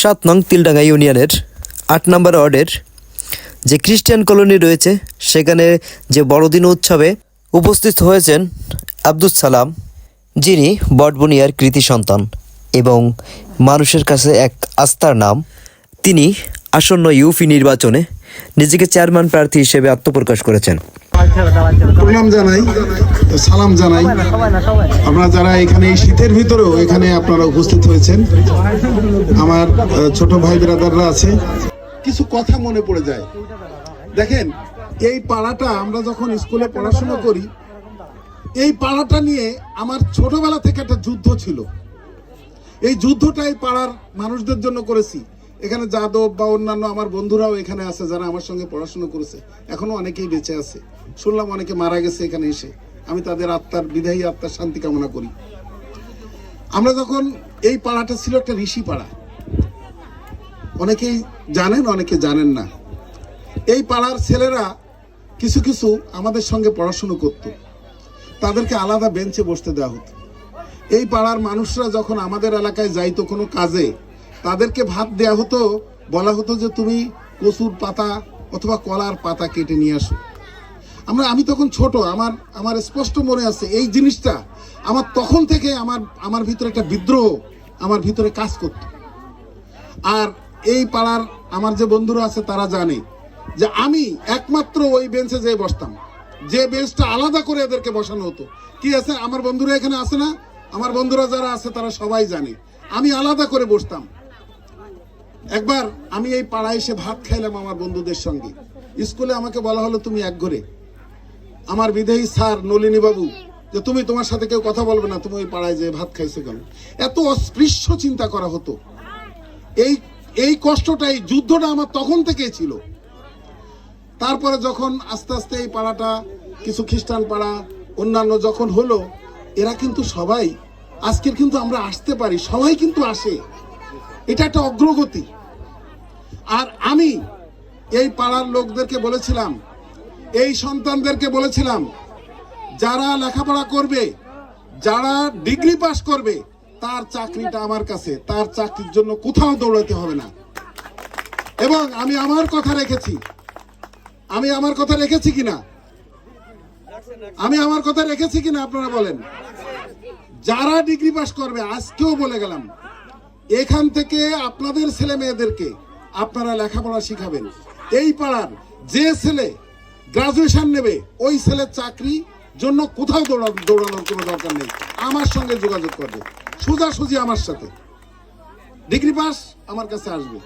7 নং তিলডাঙ্গা ইউনিয়নের 8 নম্বর ওয়ার্ডের যে খ্রিস্টান কলোনি রয়েছে সেখানে যে বড়দিন উৎসবে উপস্থিত হয়েছেন আব্দুস সালাম, যিনি বটবুনিয়ার কৃতি সন্তান এবং মানুষের কাছে এক আস্থার নাম। তিনি আসন্ন ইউপি নির্বাচনে নিজেকে চেয়ারম্যান প্রার্থী হিসেবে আত্মপ্রকাশ করেছেন। প্রণাম জানাই, সালাম জানাই আপনারা যারা এখানে এই শীতের ভিতরেও এখানে আপনারা উপস্থিত হয়েছেন। আমার ছোট ভাই ব্রাদাররা আছে, কিছু কথা মনে পড়ে যায়। দেখেন, এই পাড়াটা আমরা যখন স্কুলে পড়াশোনা করি, এই পাড়াটা নিয়ে আমার ছোটবেলা থেকে একটা যুদ্ধ ছিল। এই যুদ্ধটাই পাড়ার মানুষদের জন্য করেছি। এখানে যাদব বা অন্যান্য আমার বন্ধুরাও এখানে আছে যারা আমার সঙ্গে পড়াশোনা করেছে, এখনো অনেকেই বেঁচে আছে। শুনলাম অনেকে মারা গেছে এখানে এসে, আমি তাদের আত্মার বিদায়ী আত্মার শান্তি কামনা করি। আমরা যখন এই পাড়াটা ছিল একটা ঋষি পাড়া, অনেকেই জানেন অনেকে জানেন না। এই পাড়ার ছেলেরা কিছু কিছু আমাদের সঙ্গে পড়াশুনো করত, তাদেরকে আলাদা বেঞ্চে বসতে দেওয়া হতো। এই পাড়ার মানুষরা যখন আমাদের এলাকায় যাইতো কোনো কাজে, তাদেরকে ভাত দেয়া হতো, বলা হতো যে তুমি কচুর পাতা অথবা কলার পাতা কেটে নিয়ে আসো। আমি তখন ছোট, আমার স্পষ্ট মনে আছে এই জিনিসটা। আমার তখন থেকে আমার ভিতরে একটা বিদ্রোহ আমার ভিতরে কাজ করত। আর এই পাড়ার আমার যে বন্ধুরা আছে তারা জানে যে আমি একমাত্র ওই বেঞ্চে যেয়ে বসতাম, যে বেঞ্চটা আলাদা করে এদেরকে বসানো হতো। কি আছে, আমার বন্ধুরা এখানে আছে না, আমার বন্ধুরা যারা আছে তারা সবাই জানে আমি আলাদা করে বসতাম। একবার আমি এই পাড়ায় এসে ভাত খাইলাম আমার বন্ধুদের সঙ্গে। স্কুলে আমাকে বলা হলো তুমি এক ঘরে। আমার বিদেহী স্যার নলিনী বাবু যে তুমি, তোমার সাথে কেউ কথা বলবে না, তুমি ওই পাড়ায় যে ভাত খাইছো কেন? এত অস্পৃশ্য চিন্তা করা হতো। এই কষ্টটা, এই যুদ্ধটা আমার তখন থেকেই ছিল। তারপরে যখন আস্তে আস্তে এই পাড়াটা কিছু খ্রিস্টান পাড়া অন্যান্য যখন হলো, এরা কিন্তু সবাই আজকের কিন্তু আমরা আসতে পারি, সবাই কিন্তু আসে। এটা একটা অগ্রগতি। আর আমি এই পাড়ার লোকদেরকে বলেছিলাম, এই সন্তানদেরকে বলেছিলাম, যারা লেখাপড়া করবে, যারা ডিগ্রি পাস করবে, তার চাকরিটা আমার কাছে, তার চাকরির জন্য কোথাও দৌড়াতে হবে না। এবং আমি আমার কথা রেখেছি। আমি আমার কথা রেখেছি কিনা আপনারা বলেন? যারা ডিগ্রি পাস করবে, আজকেও বলে গেলাম, এখান থেকে আপনাদের ছেলে মেয়েদেরকে আপনারা লেখাপড়া শিখাবেন। এই পাড়ার যে ছেলে গ্রাজুয়েশন নেবে, ওই ছেলের চাকরি জন্য কোথাও দৌড়ানোর কোনো দরকার নেই। আমার সঙ্গে যোগাযোগ করবে, সোজাসুজি আমার সাথে। ডিগ্রি পাস আমার কাছে আসবে।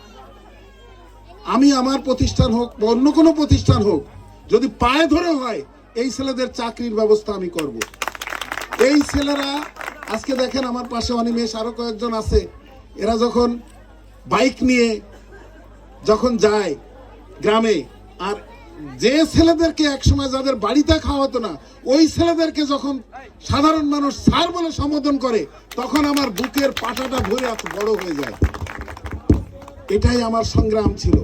আমি আমার প্রতিষ্ঠান হোক বা অন্য কোনো প্রতিষ্ঠান হোক, যদি পায়ে ধরে হয়, এই ছেলেদের চাকরির ব্যবস্থা আমি করব। এই ছেলেরা আজকে দেখেন আমার পাশে অনিমেষ আরো কয়েকজন আছে, এরা যখন বাইক নিয়ে যখন যায় গ্রামে, আর যে ছেলেদেরকে একসময় যাদের বাড়িতে খাওয়া হতো না, ওই ছেলেদেরকে যখন সাধারণ মানুষ স্যার বলে সম্বোধন করে, তখন আমার বুকের পাটাটা ভরে এত বড় হয়ে যায়। এটাই আমার সংগ্রাম ছিল।